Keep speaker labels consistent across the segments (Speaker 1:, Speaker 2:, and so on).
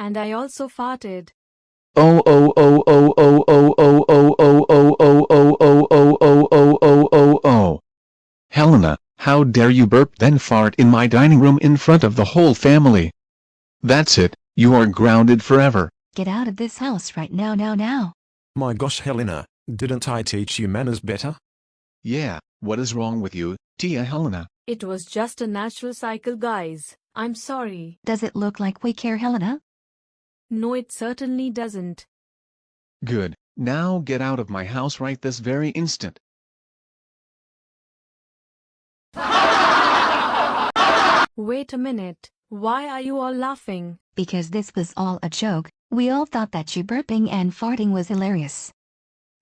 Speaker 1: And I also farted.
Speaker 2: Oh oh oh oh oh oh oh oh oh oh oh oh oh oh oh oh oh oh. Helena, how dare you burp then fart in my dining room in front of the whole family? That's it, you are grounded forever.
Speaker 3: Get out of this house right now.
Speaker 4: My gosh Helena, didn't I teach you manners better?
Speaker 2: Yeah, what is wrong with you, Tia Helena?
Speaker 1: It was just a natural cycle, guys. I'm sorry.
Speaker 3: Does it look like we care, Helena?
Speaker 1: No, it certainly doesn't.
Speaker 2: Good, now get out of my house right this very instant.
Speaker 1: Wait a minute. Why are you all laughing?
Speaker 3: Because this was all a joke. We all thought that you burping and farting was hilarious.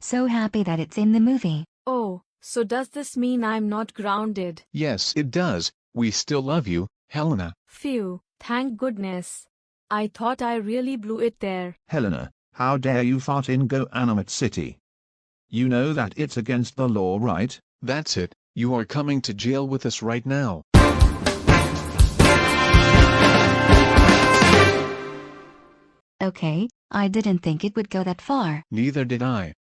Speaker 3: So happy that it's in the movie.
Speaker 1: Oh, so does this mean I'm not grounded?
Speaker 2: Yes, it does. We still love you, Helena.
Speaker 1: Phew, thank goodness. I thought I really blew it there.
Speaker 5: Helena, how dare you fart in GoAnimate City? You know that it's against the law, right?
Speaker 2: That's it, you are coming to jail with us right now.
Speaker 3: Okay, I didn't think it would go that far.
Speaker 2: Neither did I.